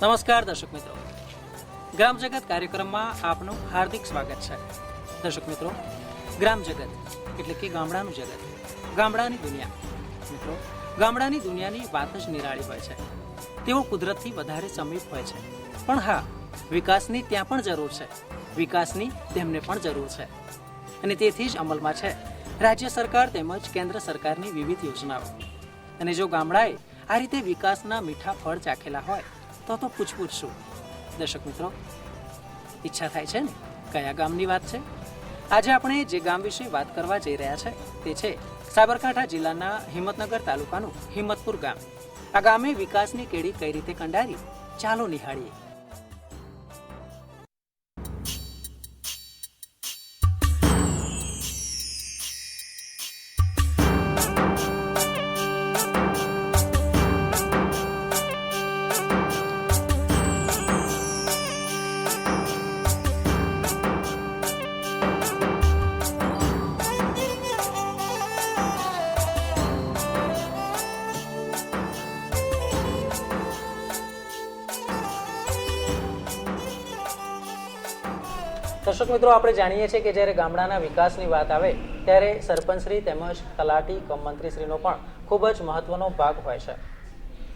નમસ્કાર દર્શક મિત્રો, ગ્રામ જગત કાર્યક્રમમાં આપનું હાર્દિક સ્વાગત છે. દર્શક મિત્રો, ગ્રામ જગત એટલે કે ગામડાનું જગત, ગામડાની દુનિયા. મિત્રો, ગામડાની દુનિયાની વાત જ નિરાળી હોય છે. તેઓ કુદરતથી વધારે સમીપ હોય છે. પણ હા, વિકાસની ત્યાં પણ જરૂર છે, વિકાસની તેમને પણ જરૂર છે. અને તેથી જ અમલમાં છે રાજ્ય સરકાર તેમજ કેન્દ્ર સરકારની વિવિધ યોજનાઓ. અને જો ગામડાએ આ રીતે વિકાસના મીઠા ફળ ચાખેલા હોય તો પૂછપૂછ શું. દર્શક મિત્રો, ઈચ્છા થાય છે ને કયા ગામની વાત છે? આજે આપણે જે ગામ વિશે વાત કરવા જઈ રહ્યા છે તે છે સાબરકાંઠા જિલ્લાના હિંમતનગર તાલુકાનું હિંમતપુર ગામ. આ ગામે વિકાસની કેડી કઈ રીતે કંડારી, ચાલો નિહાળીએ. દર્શક મિત્રો, આપણે જાણીએ છીએ કે જ્યારે ગામડાના વિકાસની વાત આવે ત્યારે સરપંચશ્રી તેમજ તલાટી કમ મંત્રીશ્રીનો પણ ખૂબ જ મહત્વનો ભાગ હોય છે.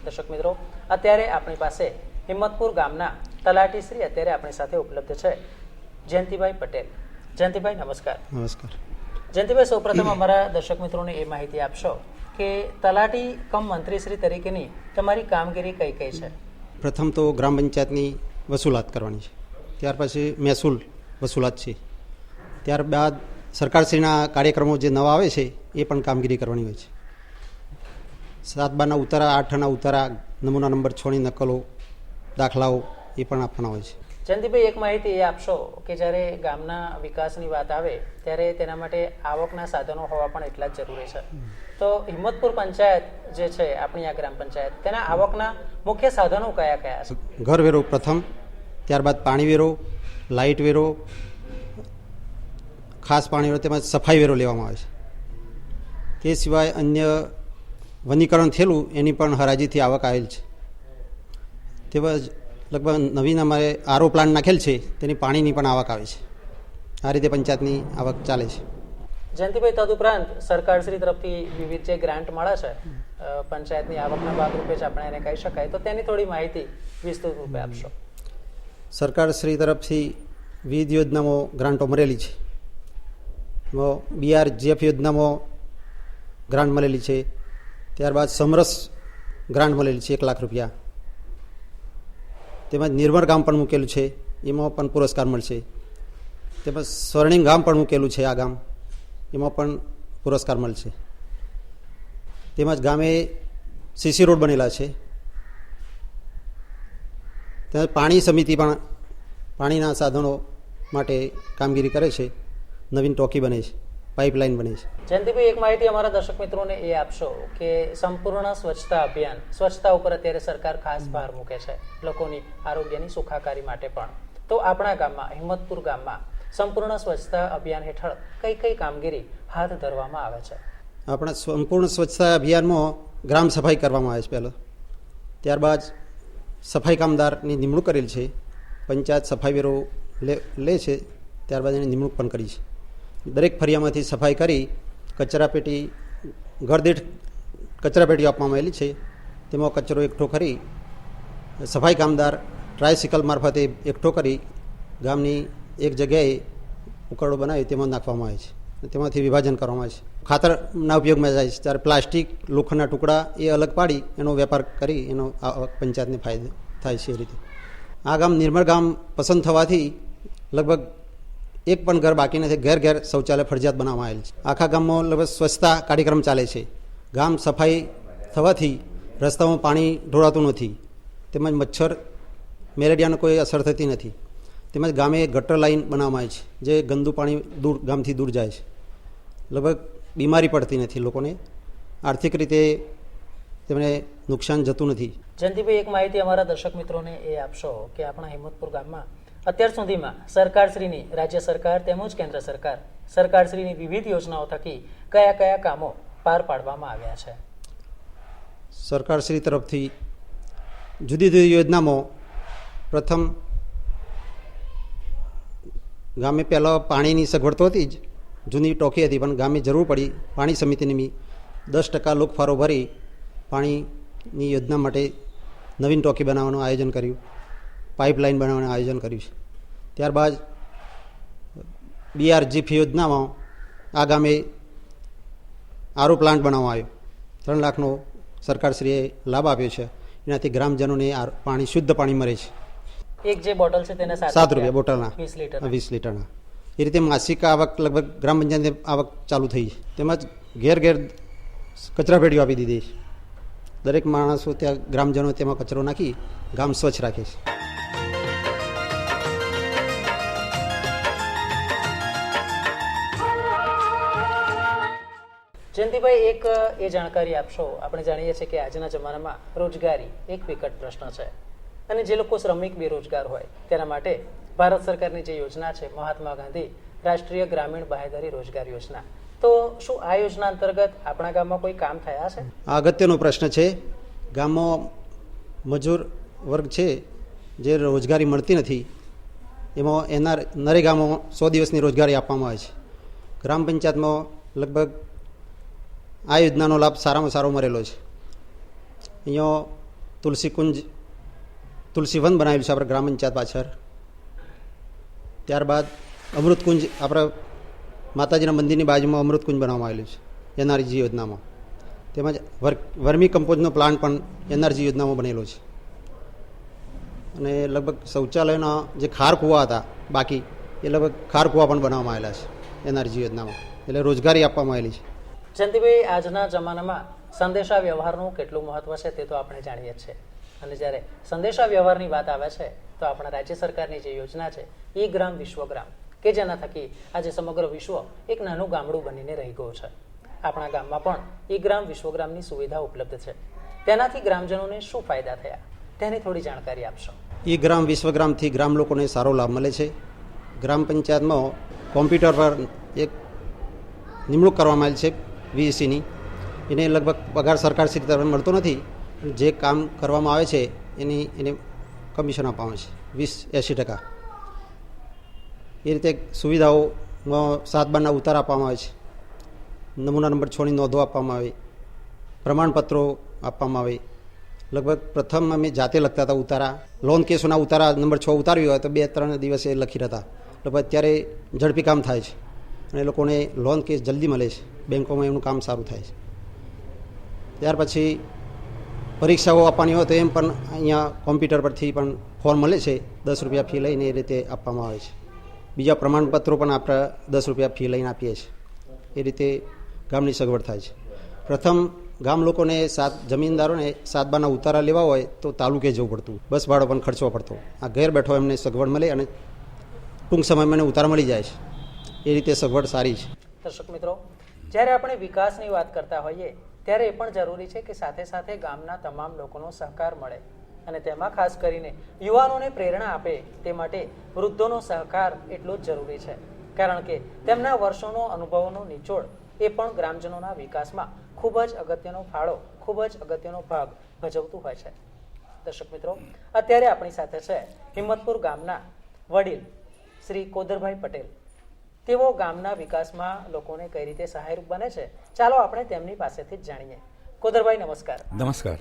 દર્શક મિત્રો, અત્યારે આપણી પાસે હિંમતપુર ગામના તલાટીશ્રી અત્યારે આપણી સાથે ઉપલબ્ધ છે, જયંતિભાઈ પટેલ. જયંતિભાઈ, નમસ્કાર. નમસ્કાર. જયંતિભાઈ, સૌપ્રથમ અમારા દર્શક મિત્રોને એ માહિતી આપશો કે તલાટી કમ મંત્રીશ્રી તરીકેની તમારી કામગીરી કઈ કઈ છે? પ્રથમ તો ગ્રામ પંચાયતની વસૂલાત કરવાની છે, ત્યાર પછી મહેસૂલ વસૂલાત છે, ત્યારબાદ સરકારશ્રીના કાર્યક્રમો જે નવા આવે છે એ પણ કામગીરી કરવાની હોય છે. 7/12 ઉતારા, 8 ઉતારા, નમૂના નંબર 6ની નકલો, દાખલાઓ એ પણ આપવાના હોય છે. જયંતિભાઈ, એક માહિતી એ આપશો કે જ્યારે ગામના વિકાસની વાત આવે ત્યારે તેના માટે આવકના સાધનો હોવા પણ એટલા જ જરૂરી છે. તો હિંમતપુર પંચાયત જે છે આપણી આ ગ્રામ પંચાયત, તેના આવકના મુખ્ય સાધનો કયા કયા છે? ઘર વેરો પ્રથમ, ત્યારબાદ પાણી વેરો, લાઇટ વેરો, ખાસ પાણી વેરો તેમજ સફાઈ વેરો લેવામાં આવે છે. તે સિવાય અન્ય વનીકરણ થયેલું એની પણ હરાજીથી આવક આવેલ છે. તેમજ લગભગ નવીન અમારે આરો પ્લાન્ટ નાખેલ છે, તેની પાણીની પણ આવક આવે છે. આ રીતે પંચાયતની આવક ચાલે છે. જયંતિભાઈ, તદુપરાંત સરકારશ્રી તરફથી વિવિધ જે ગ્રાન્ટ મળે છે પંચાયતની આવકના ભાગરૂપે જ આપણે એને કહી શકાય, તો તેની થોડી માહિતી વિસ્તૃત રૂપે આપશો. સરકારશ્રી તરફથી વિવિધ યોજનામાં ગ્રાન્ટો મળેલી છે. એમાં BRGF યોજનામાં ગ્રાન્ટ મળેલી છે, ત્યારબાદ સમરસ ગ્રાન્ટ મળેલી છે 1 લાખ રૂપિયા, તેમજ નિર્મળ ગામ પણ મૂકેલું છે, એમાં પણ પુરસ્કાર મળશે. તેમજ સ્વર્ણિમ ગામ પણ મૂકેલું છે, આ ગામ, એમાં પણ પુરસ્કાર મળશે. તેમજ ગામે CC રોડ બનેલા છે. ત્યાં પાણી સમિતિ પણ પાણીના સાધનો માટે કામગીરી કરે છે. નવીન ટાંકી બને છે, પાઇપલાઇન બને છે. જયંતિભાઈ, એક માહિતી અમારા દર્શક મિત્રોને એ આપશો કે સંપૂર્ણ સ્વચ્છતા અભિયાન, સ્વચ્છતા ઉપર અત્યારે સરકાર ખાસ ભાર મૂકે છે, લોકોની આરોગ્યની સુખાકારી માટે પણ. તો આપણા ગામમાં, હિંમતપુર ગામમાં સંપૂર્ણ સ્વચ્છતા અભિયાન હેઠળ કઈ કઈ કામગીરી હાથ ધરવામાં આવે છે? આપણા સંપૂર્ણ સ્વચ્છતા અભિયાનમાં ગ્રામ સફાઈ કરવામાં આવે છે પહેલાં, ત્યારબાદ સફાઈ કામદારની નિમણૂક કરેલ છે. પંચાયત સફાઈ વેરો લે છે, ત્યારબાદ એની નિમણૂક પણ કરી છે. દરેક ફરિયામાંથી સફાઈ કરી કચરાપેટી, ઘર દીઠ કચરાપેટીઓ આપવામાં આવેલી છે. તેમાં કચરો એકઠો કરી સફાઈ કામદાર ટ્રાયસિકલ મારફતે એકઠો કરી ગામની એક જગ્યાએ ઉકરડો બનાવી તેમાં નાખવામાં આવે છે. તેમાંથી વિભાજન કરવામાં આવે છે. ખાતરના ઉપયોગમાં જાય છે, ત્યારે પ્લાસ્ટિક, લોખંડના ટુકડા એ અલગ પાડી એનો વેપાર કરી એનો પંચાયતને ફાયદો થાય છે. એ રીતે આ ગામ નિર્મળ ગામ પસંદ થવાથી લગભગ એક પણ ઘર બાકી નથી. ઘેર ઘેર શૌચાલય ફરજિયાત બનાવવામાં આવેલ છે. આખા ગામમાં લગભગ સ્વચ્છતા કાર્યક્રમ ચાલે છે. ગામ સફાઈ થવાથી રસ્તામાં પાણી ઢોળાતું નથી, તેમજ મચ્છર, મેલેરિયાનો કોઈ અસર થતી નથી. તેમજ ગામે ગટર લાઈન બનાવવામાં આવી છે, જે ગંદુ પાણી ગામથી દૂર જાય છે. લગભગ બીમારી પડતી નથી લોકોને, આર્થિક રીતે તેમને નુકસાન જતું નથી. જયંતિભાઈ, એક માહિતી અમારા દર્શક મિત્રોને એ આપશો કે આપણા હિંમતપુર ગામમાં અત્યાર સુધીમાં સરકારશ્રીની, રાજ્ય સરકાર તેમજ કેન્દ્ર સરકાર, સરકારશ્રીની વિવિધ યોજનાઓ થકી કયા કયા કામો પાર પાડવામાં આવ્યા છે? સરકારશ્રી તરફથી જુદી જુદી યોજનામાં પ્રથમ ગામે પહેલાં પાણીની સગવડ તો હતી જ, જૂની ટોકી હતી, પણ ગામે જરૂર પડી પાણી સમિતિની 10% લોકફાળો ભરી પાણીની યોજના માટે નવીન ટોકી બનાવવાનું આયોજન કર્યું, પાઇપલાઇન બનાવવાનું આયોજન કર્યું છે. ત્યારબાદ BRGF યોજનામાં આ ગામે આરો પ્લાન્ટ બનાવવામાં આવ્યો, 3 લાખનો સરકારશ્રીએ લાભ આપ્યો છે. એનાથી ગ્રામજનોને પાણી શુદ્ધ પાણી મળે છે. એક જે બોટલ છે તેને 7 રૂપિયા બોટલના, 20 લીટર 20 લીટરના. એ રીતે માસિક આવક લગભગ ગ્રામ પંચાયતની આવક ચાલુ થઈ છે. તેમજ ઘેર ઘેર કચરા પેટીઓ આપી દીધી છે. દરેક માણસો ત્યાં ગ્રામજનો તેમાં કચરો નાખી ગામ સ્વચ્છ રાખે છે. જયંતિભાઈ, એક એ જાણકારી આપશો. આપણે જાણીએ છીએ કે આજના જમાનામાં રોજગારી એક વિકટ પ્રશ્ન છે, અને જે લોકો શ્રમિક બેરોજગાર હોય તેના માટે ભારત સરકારની જે યોજના છે, મહાત્મા ગાંધી રાષ્ટ્રીય ગ્રામીણ બાંહેધરી રોજગાર યોજના, તો શું આ યોજના અંતર્ગત આપણા ગામમાં કોઈ કામ થયા છે? આ અગત્યનો પ્રશ્ન છે. ગામમાં મજૂર વર્ગ છે જે રોજગારી મળતી નથી, એમાં એના નરેગામાં 100 દિવસની રોજગારી આપવામાં આવે છે. ગ્રામ પંચાયતમાં લગભગ આ યોજનાનો લાભ સારામાં સારો મળેલો છે. અહીંયા તુલસીવન બનાવેલું છે આપણે ગ્રામ પંચાયત પાછળ. ત્યારબાદ અમૃતકુંજ, આપણા માતાજીના મંદિરની બાજુમાં અમૃતકુંજ બનાવવામાં આવેલું છે NRG યોજનામાં. તેમજ વર્મી કમ્પોઝનો પ્લાન્ટ પણ NRG યોજનામાં બનેલો છે. અને લગભગ શૌચાલયના જે ખાર કૂવા હતા બાકી, એ લગભગ ખાર કૂવા પણ બનાવવામાં આવેલા છે NRG યોજનામાં. એટલે રોજગારી આપવામાં આવેલી છે. જયંતિભાઈ, આજના જમાનામાં સંદેશા વ્યવહારનું કેટલું મહત્વ છે તે તો આપણે જાણીએ જ છે. અને જ્યારે સંદેશા વ્યવહારની વાત આવે છે તો આપણા રાજ્ય સરકારની જે યોજના છે E-ગ્રામ વિશ્વગ્રામ, કે જેના થકી આજે સમગ્ર વિશ્વ એક નાનું ગામડું બનીને રહી ગયું છે. આપણા ગામમાં પણ E-ગ્રામ વિશ્વગ્રામની સુવિધા ઉપલબ્ધ છે. તેનાથી ગ્રામજનોને શું ફાયદા થયા તેની થોડી જાણકારી આપશો. E-ગ્રામ વિશ્વગ્રામથી ગ્રામ લોકોને સારો લાભ મળે છે. ગ્રામ પંચાયતમાં કોમ્પ્યુટર પર એક નિમણૂક કરવામાં આવેલ છે VECની. એને લગભગ પગાર સરકારશ્રી તરફ મળતો નથી. જે કામ કરવામાં આવે છે એને કમિશન આપવામાં છે 20-80%. એ રીતે સુવિધાઓમાં 7 બારના ઉતાર આપવામાં આવે છે, નમૂના નંબર 6ની નોંધો આપવામાં આવે, પ્રમાણપત્રો આપવામાં આવે. લગભગ પ્રથમ અમે જાતે લખતા હતા ઉતારા. લોન કેસોના ઉતારા નંબર 6 ઉતાર્યું હોય તો 2-3 દિવસે લખી રહ્યા. એટલે અત્યારે ઝડપી કામ થાય છે અને લોકોને લોન કેસ જલ્દી મળે છે. બેંકોમાં એમનું કામ સારું થાય છે. ત્યાર પછી પરીક્ષાઓ આપવાની હોય તો એમ પણ અહીંયા કોમ્પ્યુટર પરથી પણ ફોર્મ મળે છે. 10 રૂપિયા ફી લઈને એ રીતે આપવામાં આવે છે. બીજા પ્રમાણપત્રો પણ આપણે 10 રૂપિયા ફી લઈને આપીએ છીએ. એ રીતે ગામની સગવડ થાય છે. પ્રથમ ગામ લોકોને જમીનદારોને 7 બારના ઉતારા લેવા હોય તો તાલુકે જવું પડતું, બસ ભાડો પણ ખર્ચવો પડતો. આ ઘેર બેઠો એમને સગવડ મળે અને ટૂંક સમયમાં ઉતારા મળી જાય છે. એ રીતે સગવડ સારી છે. દર્શક મિત્રો, જ્યારે આપણે વિકાસની વાત કરતા હોઈએ ત્યારે એ પણ જરૂરી છે કે સાથે સાથે ગામના તમામ લોકોનો સહકાર મળે, અને તેમાં ખાસ કરીને યુવાનોને પ્રેરણા આપે તે માટે વૃદ્ધોનો સહકાર એટલો જ જરૂરી છે. કારણ કે તેમના વર્ષોનો અનુભવોનો નિચોડ એ પણ ગ્રામજનોના વિકાસમાં ખૂબ જ અગત્યનો ફાળો, ખૂબ જ અગત્યનો ભાગ ભજવતું હોય છે. દર્શક મિત્રો, અત્યારે આપણી સાથે છે હિંમતપુર ગામના વડીલ શ્રી કોદરભાઈ પટેલ. તેઓ ગામના વિકાસમાં લોકોને કઈ રીતે સહાયરૂપ બને છે, ચાલો આપણે તેમની પાસેથી જ જાણીએ. કોદરભાઈ, નમસ્કાર. નમસ્કાર.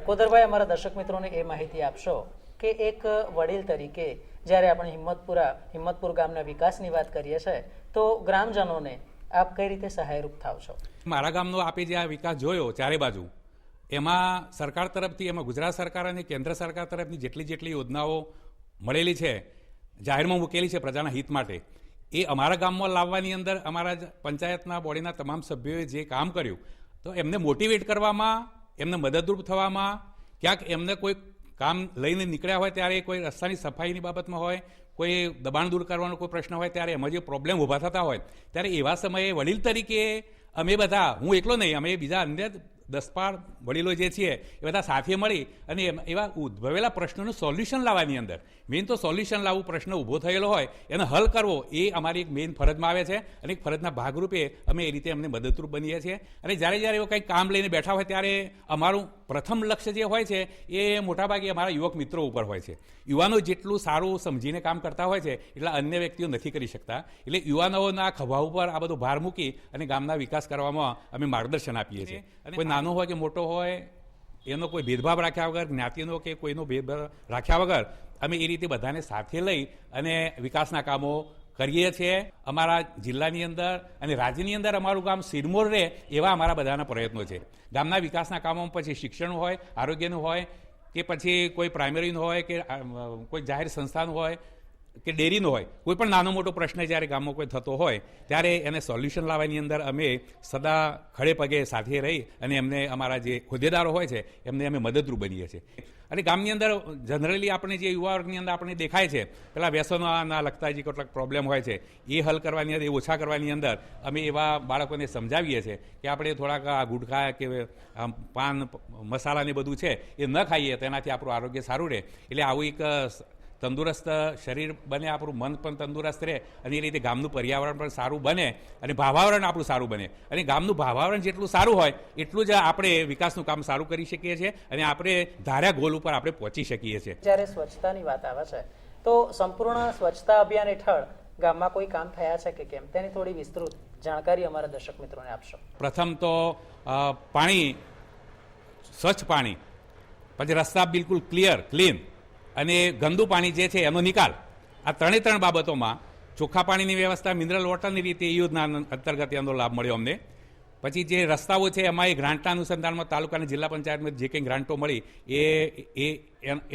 કોદરભાઈ, અમારા દર્શક મિત્રોને એ માહિતી આપશો કે એક વડીલ તરીકે જ્યારે આપણે હિંમતપુર ગામના વિકાસની વાત કરીએ છીએ તો ગ્રામજનોને આપ કઈ રીતે સહાયરૂપ થાવ છો? મારા ગામનો આપે જે આ વિકાસ જોયો ચારે બાજુ, એમાં સરકાર તરફથી, એમાં ગુજરાત સરકાર અને કેન્દ્ર સરકાર તરફની જેટલી યોજનાઓ મળેલી છે, જાહેરમાં મૂકેલી છે પ્રજાના હિત માટે, એ અમારા ગામમાં લાવવાની અંદર અમારા પંચાયતના બોડીના તમામ સભ્યોએ જે કામ કર્યું, તો એમને મોટિવેટ કરવામાં, એમને મદદરૂપ થવામાં, ક્યાંક એમને કોઈ કામ લઈને નીકળ્યા હોય ત્યારે કોઈ રસ્તાની સફાઈની બાબતમાં હોય, કોઈ દબાણ દૂર કરવાનો કોઈ પ્રશ્ન હોય, ત્યારે એમાં જે પ્રોબ્લેમ ઊભા થતા હોય ત્યારે એવા સમયે વડીલ તરીકે અમે બધા, હું એકલો નહીં, અમે બીજા અન્ય 10-12 વડીલો જે છીએ એ બધા સાથે મળી અને એવા ઉદ્ભવેલા પ્રશ્નોનું સોલ્યુશન લાવવાની અંદર મેઇન તો સોલ્યુશન લાવવું, પ્રશ્ન ઊભો થયેલો હોય એને હલ કરવો એ અમારી એક મેઇન ફરજમાં આવે છે અને એક ફરજના ભાગરૂપે અમે એ રીતે અમને મદદરૂપ બનીએ છીએ. અને જ્યારે એવું કંઈક કામ લઈને બેઠા હોય ત્યારે અમારું પ્રથમ લક્ષ્ય જે હોય છે એ મોટાભાગે અમારા યુવક મિત્રો ઉપર હોય છે. યુવાનો જેટલું સારું સમજીને કામ કરતા હોય છે એટલા અન્ય વ્યક્તિઓ નથી કરી શકતા. એટલે યુવાનોના ખભા ઉપર આ બધો ભાર મૂકી અને ગામના વિકાસ કરવામાં અમે માર્ગદર્શન આપીએ છીએ. કોઈ નાનો હોય કે મોટો હોય એનો કોઈ ભેદભાવ રાખ્યા વગર, જ્ઞાતિનો કે કોઈનો ભેદભાવ રાખ્યા વગર અમે એ રીતે બધાને સાથે લઈ અને વિકાસના કામો કરીએ છીએ. અમારા જિલ્લાની અંદર અને રાજ્યની અંદર અમારું ગામ સિરમોર રહે એવા અમારા બધાના પ્રયત્નો છે. ગામના વિકાસના કામોમાં પછી શિક્ષણ હોય, આરોગ્યનું હોય કે પછી કોઈ પ્રાઇમરીનું હોય કે કોઈ જાહેર સંસ્થાનું હોય કે ડેરીનો હોય, કોઈ પણ નાનો મોટો પ્રશ્ન જ્યારે ગામમાં કોઈ થતો હોય ત્યારે એને સોલ્યુશન લાવવાની અંદર અમે સદા ખડે પગે સાથે રહી અને એમને અમારા જે હોદ્દેદારો હોય છે એમને અમે મદદરૂપ બનીએ છીએ. અને ગામની અંદર જનરલી આપણે જે યુવા વર્ગની અંદર આપણે દેખાય છે પેલા વ્યસનોના લગતા જે કેટલાક પ્રોબ્લેમ હોય છે એ હલ કરવાની અંદર, એ ઓછા કરવાની અંદર અમે એવા બાળકોને સમજાવીએ છીએ કે આપણે થોડાક આ ગુટખા કે પાન મસાલાને બધું છે એ ન ખાઈએ તેનાથી આપણું આરોગ્ય સારું રહે. એટલે આવું એક તંદુરસ્ત શરીર બને, આપણું મન પણ તંદુરસ્ત રહે અને એ રીતે ગામનું પર્યાવરણ પણ સારું બને અને ભાવાવરણ આપણું સારું બને. અને ગામનું ભાવાવરણ જેટલું સારું હોય એટલું જ આપણે વિકાસનું કામ સારું કરી શકીએ છીએ અને આપણે ધાર્યા ગોલ ઉપર આપણે પહોંચી શકીએ છીએ. જ્યારે સ્વચ્છતાની વાત આવે છે તો સંપૂર્ણ સ્વચ્છતા અભિયાન હેઠળ ગામમાં કોઈ કામ થયા છે કે કેમ તેની થોડી વિસ્તૃત જાણકારી અમારા દર્શક મિત્રોને આપશો. પ્રથમ તો પાણી, સ્વચ્છ પાણી, પછી રસ્તા બિલકુલ ક્લીન અને ગંદુ પાણી જે છે એનો નિકાલ, આ ત્રણે બાબતોમાં ચોખ્ખા પાણીની વ્યવસ્થા, મિનરલ વોટરની રીતે એ યોજના અંતર્ગત એનો લાભ મળ્યો અમને. પછી જે રસ્તાઓ છે એમાં એ ગ્રાન્ટના અનુસંધાનમાં તાલુકા અને જિલ્લા પંચાયતમાં જે કંઈ ગ્રાન્ટો મળી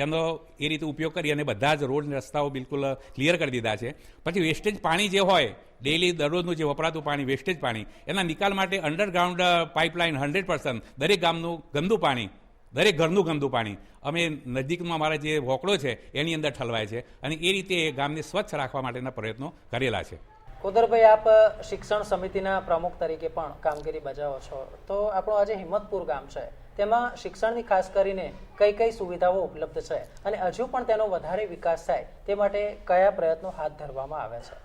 એનો એ રીતે ઉપયોગ કરી અને બધા જ રોડ રસ્તાઓ બિલકુલ ક્લિયર કરી દીધા છે. પછી વેસ્ટેજ પાણી જે હોય ડેઇલી દરરોજનું જે વપરાતું પાણી, વેસ્ટેજ પાણી, એના નિકાલ માટે અંડરગ્રાઉન્ડ પાઇપલાઇન 100%, દરેક ગામનું ગંદુ પાણી, દરેક ઘરનું ગંદુ પાણી અમે નજીકમાં અમારા જે વોકડો છે એની અંદર ઠલવાય છે અને એ રીતે ગામને સ્વચ્છ રાખવા માટેના પ્રયત્નો કરેલા છે. કોદરભાઈ, આપ શિક્ષણ સમિતિના પ્રમુખ તરીકે પણ કામગીરી બજાવો છો, તો આપણું આજે હિંમતપુર ગામ છે તેમાં શિક્ષણની ખાસ કરીને કઈ સુવિધાઓ ઉપલબ્ધ છે અને હજુ પણ તેનો વધારે વિકાસ થાય તે માટે કયા પ્રયત્નો હાથ ધરવામાં આવે છે?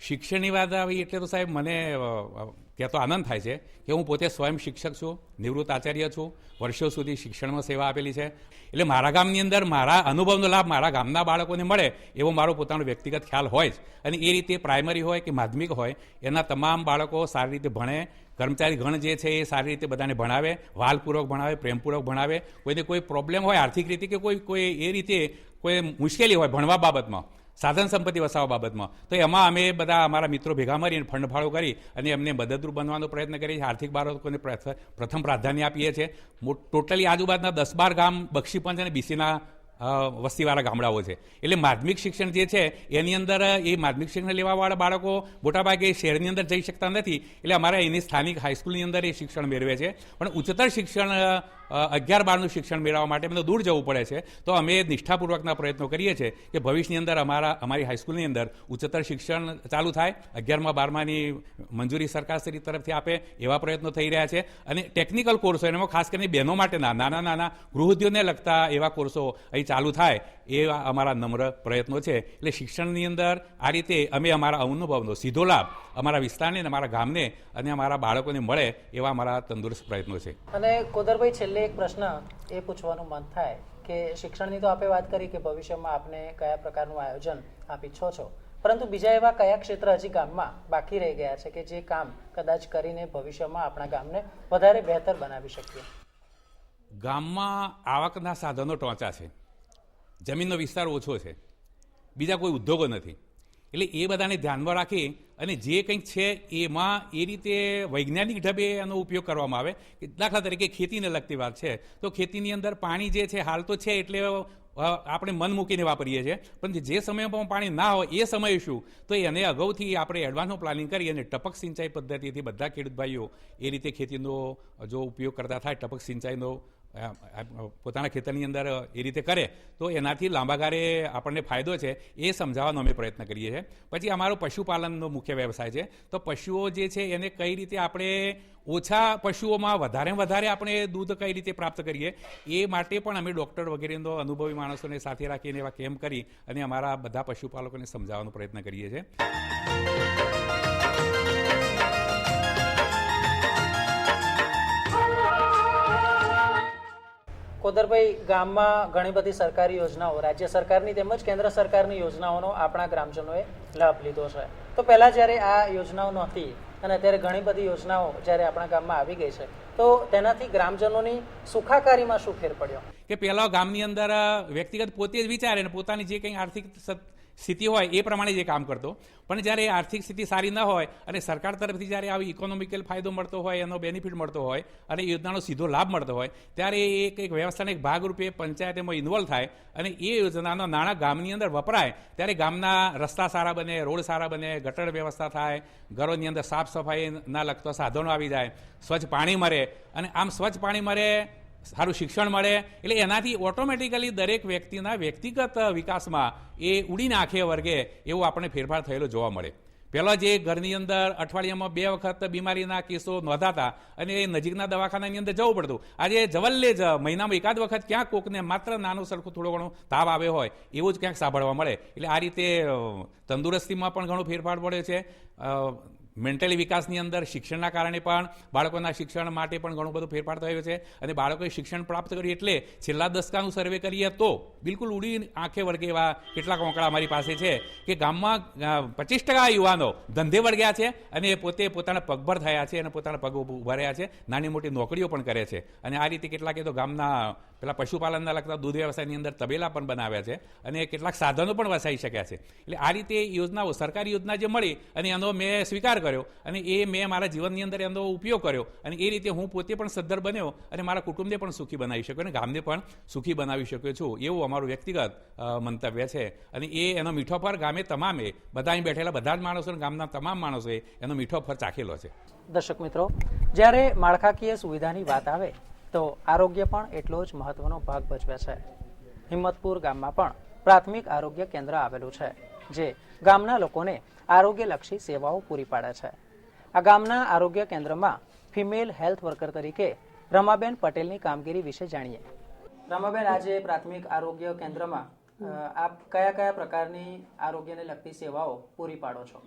શિક્ષણની વાત આવી એટલે તો સાહેબ મને કહેતો આનંદ થાય છે કે હું પોતે સ્વયં શિક્ષક છું, નિવૃત્ત આચાર્ય છું, વર્ષો સુધી શિક્ષણમાં સેવા આપેલી છે. એટલે મારા ગામની અંદર મારા અનુભવનો લાભ મારા ગામના બાળકોને મળે એવો મારો પોતાનો વ્યક્તિગત ખ્યાલ હોય જ. અને એ રીતે પ્રાઇમરી હોય કે માધ્યમિક હોય એના તમામ બાળકો સારી રીતે ભણે, કર્મચારી ગણ જે છે એ સારી રીતે બધાને ભણાવે, વાલપૂર્વક ભણાવે, પ્રેમપૂર્વક ભણાવે. કોઈને કોઈ પ્રોબ્લેમ હોય આર્થિક રીતે કે કોઈ એ રીતે કોઈ મુશ્કેલી હોય ભણવા બાબતમાં, સાધન સંપત્તિ વસાવવા બાબતમાં, તો એમાં અમે બધા અમારા મિત્રો ભેગા મળીને ફંડફાળો કરી અને એમને મદદરૂપ બનવાનો પ્રયત્ન કરીએ છીએ. આર્થિક બાળકોને પ્રથમ પ્રાધાન્ય આપીએ છીએ. ટોટલી આજુબાજુના 10-12 ગામ બક્ષીપંચ અને બીસીના વસ્તીવાળા ગામડાઓ છે. એટલે માધ્યમિક શિક્ષણ જે છે એની અંદર એ માધ્યમિક શિક્ષણ લેવાવાળા બાળકો મોટાભાગે શહેરની અંદર જઈ શકતા નથી. એટલે અમારા એની સ્થાનિક હાઈસ્કૂલની અંદર એ શિક્ષણ મેળવે છે. પણ ઉચ્ચતર શિક્ષણ 11-12નું શિક્ષણ મેળવવા માટે એમને દૂર જવું પડે છે. તો અમે નિષ્ઠાપૂર્વકના પ્રયત્નો કરીએ છીએ કે ભવિષ્યની અંદર અમારી હાઈસ્કૂલની અંદર ઉચ્ચતર શિક્ષણ ચાલુ થાય. 11મા-12માની મંજૂરી સરકારશ્રી તરફથી આપે એવા પ્રયત્નો થઈ રહ્યા છે. અને ટેકનિકલ કોર્સો એમાં ખાસ કરીને બહેનો માટેના નાના ગૃહ ઉદ્યોગને લગતા એવા કોર્સો અહીં ચાલુ થાય એવા અમારા નમ્ર પ્રયત્નો છે. એટલે શિક્ષણની અંદર આ રીતે અમે અમારા અનુભવનો સીધો લાભ અમારા વિસ્તારને, અમારા ગામને અને અમારા બાળકોને મળે એવા અમારા તંદુરસ્ત પ્રયત્નો છે. અને કોદરભાઈ, છેલ્લે એક પ્રશ્ન એ પૂછવાનું મન થાય કે શિક્ષણની તો આપે વાત કરી કે ભવિષ્યમાં આપને કયા પ્રકારનું આયોજન આપ ઈચ્છો છો, પરંતુ બીજા એવા કયા ક્ષેત્ર હજી ગામમાં બાકી રહી ગયા છે કે જે કામ કદાચ કરીને ભવિષ્યમાં આપણા ગામને વધારે બહેતર બનાવી શકીએ? ગામમાં આવકના સાધનો ટોંચા છે, જમીનનો વિસ્તાર ઓછો છે, બીજા કોઈ ઉદ્યોગો નથી. એટલે એ બધાને ધ્યાનમાં રાખી અને જે કંઈક છે એમાં એ રીતે વૈજ્ઞાનિક ઢબે એનો ઉપયોગ કરવામાં આવે. દાખલા તરીકે ખેતીને લગતી વાત છે તો ખેતીની અંદર પાણી જે છે હાલ તો છે એટલે આપણે મન મૂકીને વાપરીએ છીએ, પણ જે સમયમાં પાણી ના હોય એ સમયે શું, તો એને અગાઉથી આપણે એડવાન્સનું પ્લાનિંગ કરી અને ટપક સિંચાઈ પદ્ધતિથી બધા ખેડૂત ભાઈઓ એ રીતે ખેતીનો જો ઉપયોગ કરતા થાય, ટપક સિંચાઈનો પોતાના ખેતરની અંદર એ રીતે કરે તો એનાથી લાંબા ગાળે આપણને ફાયદો છે એ સમજાવવાનો અમે પ્રયત્ન કરીએ છીએ. પછી અમારો પશુપાલનનો મુખ્ય વ્યવસાય છે, તો પશુઓ જે છે એને કઈ રીતે આપણે ઓછા પશુઓમાં વધારે આપણે દૂધ કઈ રીતે પ્રાપ્ત કરીએ એ માટે પણ અમે ડૉક્ટર વગેરેનો અનુભવી માણસોને સાથે રાખીને એવા કેમ્પ કરી અને અમારા બધા પશુપાલકોને સમજાવવાનો પ્રયત્ન કરીએ છીએ. કોદરભાઈ, ગામમાં ઘણી બધી સરકારી યોજનાઓ, રાજ્ય સરકારની તેમજ કેન્દ્ર સરકારની યોજનાઓનો આપણા ગ્રામજનોએ લાભ લીધો છે. તો પહેલાં જ્યારે આ યોજનાઓ નહોતી અને અત્યારે ઘણી બધી યોજનાઓ જ્યારે આપણા ગામમાં આવી ગઈ છે, તો તેનાથી ગ્રામજનોની સુખાકારીમાં શું ફેર પડ્યો? કે પહેલાં ગામની અંદર વ્યક્તિગત પોતે જ વિચારે ને પોતાની જે કંઈ આર્થિક સ્થિતિ હોય એ પ્રમાણે જે કામ કરતો, પણ જ્યારે આર્થિક સ્થિતિ સારી ન હોય અને સરકાર તરફથી જ્યારે આવી ઇકોનોમિકલ ફાયદો મળતો હોય, એનો બેનિફિટ મળતો હોય અને યોજનાનો સીધો લાભ મળતો હોય, ત્યારે એક વ્યવસ્થાના એક ભાગરૂપે પંચાયત એમાં ઇન્વોલ્વ થાય અને એ યોજનાનો નાણાં ગામની અંદર વપરાય, ત્યારે ગામના રસ્તા સારા બને, રોડ સારા બને, ગટર વ્યવસ્થા થાય, ઘરોની અંદર સાફ સફાઈના લગતા સાધનો આવી જાય, સ્વચ્છ પાણી મળે અને આમ સ્વચ્છ પાણી મળે, સારું શિક્ષણ મળે, એટલે એનાથી ઓટોમેટિકલી દરેક વ્યક્તિના વ્યક્તિગત વિકાસમાં એ ઉડી નાખે વર્ગે એવો આપણે ફેરફાર થયેલો જોવા મળે. પહેલાં જે ઘરની અંદર અઠવાડિયામાં 2 વખત બીમારીના કેસો નોંધાતા અને એ નજીકના દવાખાનાની અંદર જવું પડતું, આજે જવલ્લે જ મહિનામાં એકાદ વખત ક્યાંક કોકને માત્ર નાનું સરખું થોડો ઘણો તાવ આવ્યો હોય એવું જ ક્યાંક સાંભળવા મળે. એટલે આ રીતે તંદુરસ્તીમાં પણ ઘણો ફેરફાર પડ્યો છે. મેન્ટલી વિકાસની અંદર શિક્ષણના કારણે પણ બાળકોના શિક્ષણ માટે પણ ઘણો બધો ફેરફાર થયો છે અને બાળકોએ શિક્ષણ પ્રાપ્ત કર્યું. એટલે છેલ્લા દસકાનું સર્વે કરીએ તો બિલકુલ ઉડી આંખે વળગે એવા કેટલાક આંકડા અમારી પાસે છે કે ગામમાં 25% યુવાનો ધંધે વળગ્યા છે અને પોતે પોતાના પગભર થયા છે અને પોતાના પગ ઉભા રહ્યા છે, નાની મોટી નોકરીઓ પણ કરે છે. અને આ રીતે કેટલાકે તો ગામના પેલા પશુપાલનના લગતા દૂધ વ્યવસાયની અંદર તબેલા પણ બનાવ્યા છે અને કેટલાક સાધનો પણ વસાવી શક્યા છે. એટલે આ રીતે યોજનાઓ, સરકારી યોજના જે મળી અને એનો મેં સ્વીકાર કર્યો અને એ મેં મારા જીવનની અંદર એનો ઉપયોગ કર્યો અને એ રીતે હું પોતે પણ સદ્ધર બન્યો અને મારા કુટુંબને પણ સુખી બનાવી શક્યો અને ગામને પણ સુખી બનાવી શક્યો છું, એવું અમારું વ્યક્તિગત મંતવ્ય છે. અને એનો મીઠો ફર ગામે તમામે બધા અહીં બેઠેલા બધા જ માણસો, ગામના તમામ માણસોએ એનો મીઠો ફર ચાખેલો છે. દર્શક મિત્રો, જ્યારે માળખાકીય સુવિધાની વાત આવે તો આરોગ્ય પણ એટલો જ મહત્વનો ભાગ ભજવે છે. હિંમતપુર ગામમાં પણ પ્રાથમિક આરોગ્ય કેન્દ્ર આવેલું છે, જે ગામના લોકોને આરોગ્યલક્ષી સેવાઓ પૂરી પાડે છે. આ ગામના આરોગ્ય કેન્દ્રમાં ફિમેલ હેલ્થ વર્કર તરીકે રમાબેન પટેલની કામગીરી વિશે જાણીએ. રમાબેન, આજે પ્રાથમિક આરોગ્ય કેન્દ્રમાં આપ કયા કયા પ્રકારની આરોગ્યને લગતી સેવાઓ પૂરી પાડો છો?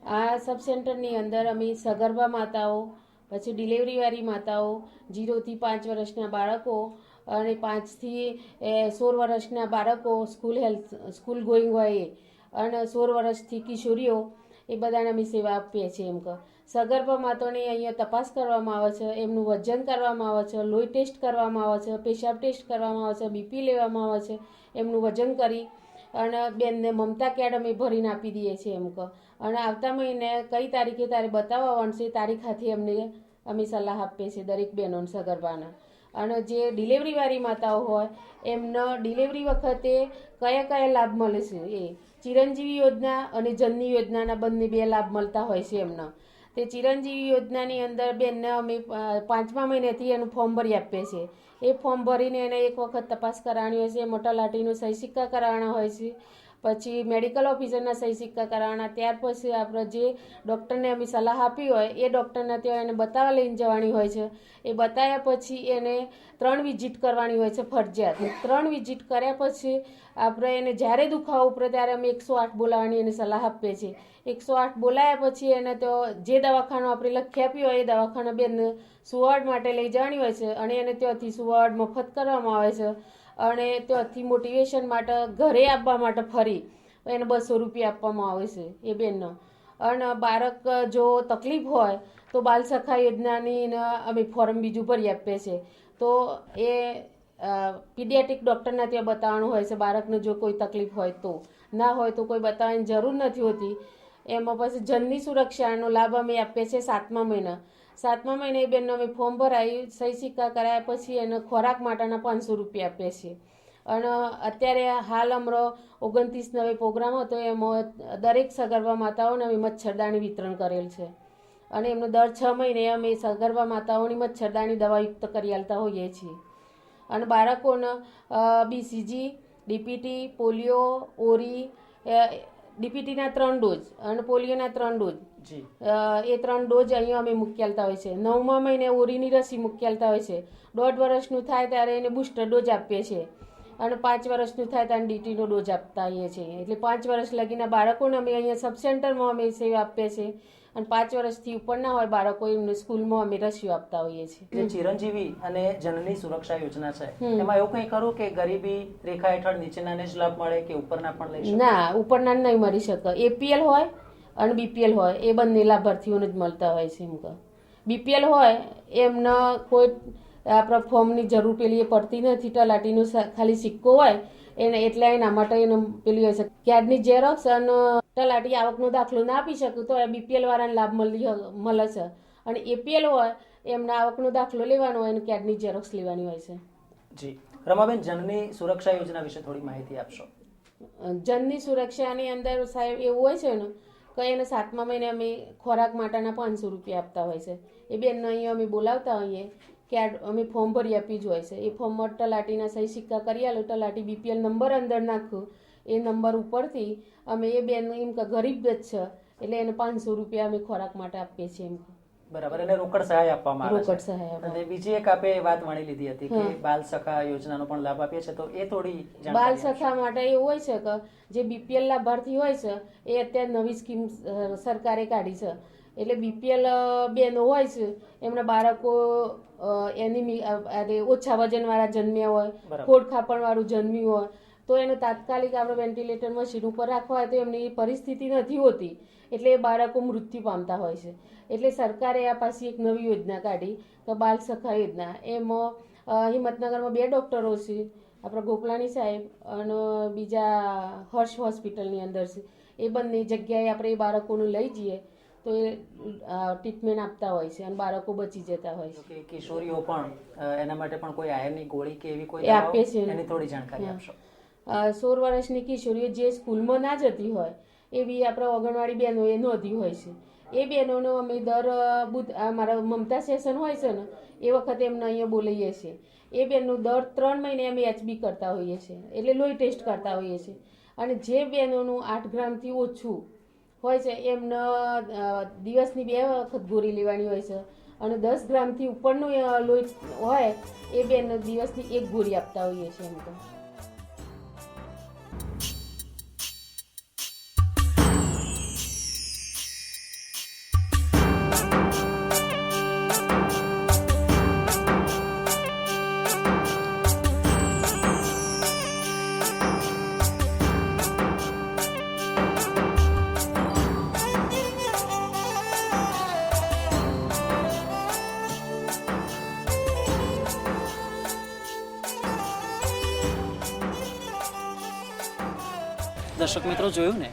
આ સબ સેન્ટરની અંદર અમે સગર્ભા માતાઓ, પછી ડિલિવરીવાળી માતાઓ, 0 થી 5 વર્ષના બાળકો અને 5 થી 16 વર્ષના બાળકો સ્કૂલ ગોઈંગ હોય અને 16 વર્ષથી કિશોરીઓ, એ બધાને અમે સેવા આપીએ છીએ. એમ કે સગર્ભા માતાઓની અહીંયા તપાસ કરવામાં આવે છે, એમનું વજન કરવામાં આવે છે, લોહી ટેસ્ટ કરવામાં આવે છે, પેશાબ ટેસ્ટ કરવામાં આવે છે, બીપી લેવામાં આવે છે, એમનું વજન કરી અને બેનને મમતા કાર્ડ અમે ભરીને આપી દઈએ છીએ. એમ કે અને આવતા મહિને કઈ તારીખે તારે બતાવવાનું છે તારીખ હાથી એમને અમે સલાહ આપીએ છીએ દરેક બહેનોને સગર્ભાને. અને જે ડિલિવરીવાળી માતાઓ હોય એમને ડિલિવરી વખતે કયા કયા લાભ મળે છે, એ ચિરંજીવી યોજના અને જનની યોજનાના બંને 2 લાભ મળતા હોય છે એમને. તે ચિરંજીવી યોજનાની અંદર બેનને અમે 5મા મહિનેથી એનું ફોર્મ ભરી આપીએ છીએ. એ ફોર્મ ભરીને એને એક વખત તપાસ કરાવવાની હોય છે, મોટા લાટીનું સહી સિક્કા કરાવવાના હોય છે, પછી મેડિકલ ઓફિસરના સહી સિક્કા કરાવવાના. ત્યાર પછી આપણે જે ડૉક્ટરને અમે સલાહ આપી હોય એ ડૉક્ટરને ત્યાં એને બતાવવા લઈને જવાની હોય છે. એ બતાવ્યા પછી એને 3 વિઝિટ કરવાની હોય છે ફરજિયાત. 3 વિઝિટ કર્યા પછી આપણે એને જ્યારે દુખાવો ઉપરે ત્યારે અમે 108 બોલાવવાની એને સલાહ આપીએ છીએ. 108 બોલાયા પછી એને તો જે દવાખાનું આપણે લખી આપ્યું હોય એ દવાખાના બેનને સુવાડ માટે લઈ જવાની હોય છે અને એને ત્યાંથી સુવાડ મફત કરવામાં આવે છે. અને ત્યાંથી મોટિવેશન માટે ઘરે આવવા માટે ફરી એને 200 રૂપિયા આપવામાં આવે છે એ બેનનો. અને બાળક જો તકલીફ હોય તો બાલ સખા યોજનાની અમે ફોર્મ બીજું ભરી આપીએ છીએ. તો એ પીડિયાટ્રિક ડૉક્ટરના ત્યાં બતાવવાનું હોય છે બાળકને જો કોઈ તકલીફ હોય તો. ના હોય તો કોઈ બતાવવાની જરૂર નથી હોતી. એમાં પછી જનની સુરક્ષાનો લાભ અમે આપીએ છીએ 7મા મહિના. 7મા મહિને એ બેનનો અમે ફોર્મ ભરાવી સહી સિક્કા કરાયા પછી એને ખોરાક માટેના 500 રૂપિયા આપીએ છીએ. અને અત્યારે હાલ અમારો 29 પ્રોગ્રામ હતો, એમાં દરેક સગર્ભા માતાઓને અમે મચ્છરદાની વિતરણ કરેલ છે અને એમને દર 6 મહિને અમે સગર્ભા માતાઓની મચ્છરદાની દવા યુક્ત કરી આલતા હોઈએ છીએ. અને બાળકોને BCG, DPT, પોલિયો, ઓરી, DPTના 3 ડોઝ અને પોલિયોના 3 ડોઝ જી એ 3 ડોઝ અહીંયા અમે મૂકી આલતા હોય છે. 9મા મહિને ઓરીની રસી મૂકી આલતા હોય છે. 1.5 વર્ષનું થાય ત્યારે એને બુસ્ટર ડોઝ આપીએ છીએ અને 5 વર્ષનું થાય ત્યારે DTનો ડોઝ આપતા હોઈએ છીએ. એટલે 5 વર્ષ લગીના બાળકોને અમે અહીંયા સબ સેન્ટરમાં અમે સેવા આપીએ છીએ અને 5 વર્ષથી ઉપરના હોય બાળકો એમને સ્કૂલમાં અમે રસીઓ આપતા હોઈએ છીએ. જે ચિરંજીવી અને જનની સુરક્ષા યોજના છે એમાં એવું કંઈ ખરું કે ગરીબી રેખા હેઠળ નીચેનાને જ લાભ મળે કે ઉપરના પણ લઈ શકે? ના, ઉપરના નહીં મળી શકે. APL હોય અને BPL હોય એ બંને લાભાર્થીઓને જ મળતા હોય છે. એમ કે BPL હોય એમને કોઈ આપણા ફોર્મની જરૂર પેલી એ પડતી નથી. તલાટીનો ખાલી સિક્કો હોય એને એટલે એના માટે એને પેલી હોય છે કાર્ડની ઝેરોક્સ અને તલાટી આવકનો દાખલો ના આપી શકે તો એ BPL વાળાને લાભ મળે છે. અને APL હોય એમના આવકનો દાખલો લેવાનો હોય અને કાર્ડની ઝેરોક્સ લેવાની હોય છે. જી રમાબેન, જનની સુરક્ષા યોજના વિશે થોડી માહિતી આપશો. જનની સુરક્ષાની અંદર સાહેબ એવું હોય છે ને કે એને 7મા મહિને અમે ખોરાક માટેના 500 રૂપિયા આપતા હોય છે. એ બેનને અહીંયા અમે બોલાવતા હોઈએ કે અમે ફોર્મ ભરી આપી જ હોય છે. એ ફોર્મમાં તલાટીના સહી સિક્કા કરી આલો, તલાટી BPL નંબર અંદર નાખું, એ નંબર ઉપરથી અમે એ બેન એમ કે ગરીબ જ છે એટલે એને 500 રૂપિયા અમે ખોરાક માટે આપીએ છીએ. એમ બરાબર, એને રોકડ સહાય આપવામાં આવે રોકડ છે. સહાય આપવામાં. અને બીજી એક આપે વાત વણી લીધી હતી કે બાલ સખા યોજનાનો પણ લાભ આપીએ છે, તો એ થોડી બાલ જાણકારી આપશો. સખા માટે એવું હોય છે કે જે BPL લાભાર્થી હોય છે એ અત્યારે નવી સ્કીમ સરકારે કાઢી છે. એટલે BPL બેનો હોય છે એમના બાળકો એની ઓછા વજનવાળા જન્મ્યા હોય, ખોડ ખાપણવાળું જન્મ્યું હોય તો એને તાત્કાલિક આપણે વેન્ટિલેટર મશીન ઉપર રાખવા હોય તો એમની પરિસ્થિતિ નથી હોતી એટલે એ બાળકો મૃત્યુ પામતા હોય છે. એટલે સરકારે આ પાછી એક નવી યોજના કાઢી કે બાલ સખા યોજના. એમાં હિંમતનગરમાં 2 ડૉક્ટરો છે, આપણા ગોપલાણી સાહેબ અને બીજા હર્ષ હોસ્પિટલની અંદર છે. એ બંને જગ્યાએ આપણે એ બાળકોને લઈ જઈએ તો એ ટ્રીટમેન્ટ આપતા હોય છે અને બાળકો બચી જતા હોય છે. કે કિશોરીઓ પણ એના માટે પણ કોઈ આયર્નની ગોળી કે એવી કોઈ એ આપીએ છીએ. એની થોડી જાણકારી આપશો. 16 વર્ષની કિશોરીઓ જે સ્કૂલમાં ના જતી હોય એવી આપણા આંગણવાડી બહેનો એ નોંધી હોય છે. એ બહેનોનો અમે દર મારા મમતા સેશન હોય છે ને એ વખતે એમને અહીંયા બોલાવીએ છીએ. એ બહેનનું દર 3 મહિને અમે HB કરતા હોઈએ છીએ, એટલે લોહી ટેસ્ટ કરતા હોઈએ છીએ. અને જે બહેનોનું 8 ગ્રામથી ઓછું હોય છે એમને દિવસની 2 વખત ગોળી લેવાની હોય છે અને 10 ગ્રામથી ઉપરનું લોહી હોય એ બેન દિવસની 1 ગોળી આપતા હોઈએ છીએ. એમ તો દર્શક મિત્રો, જોયું ને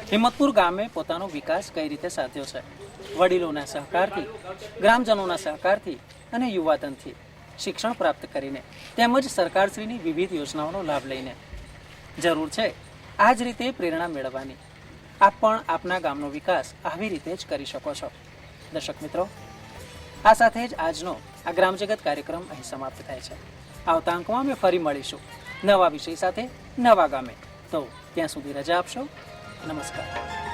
હિંમતપુર ગામે પોતાનો વિકાસ કઈ રીતે સાધ્યો છે. વડીલોના સહકારથી, ગ્રામજનોના સહકારથી અને યુવાધનથી શિક્ષણ પ્રાપ્ત કરીને તેમજ સરકારશ્રીની વિવિધ યોજનાઓનો લાભ લઈને. જરૂર છે આ જ રીતે પ્રેરણા મેળવવાની. આપ પણ આપના ગામનો વિકાસ આવી રીતે જ કરી શકો છો. દર્શક મિત્રો, આ સાથે જ આજનો આ ગ્રામજગત કાર્યક્રમ અહીં સમાપ્ત થાય છે. આવતા અંકમાં અમે ફરી મળીશું નવા વિષય સાથે, નવા ગામે. તો ત્યાં સુધી રજા આપશો. નમસ્કાર.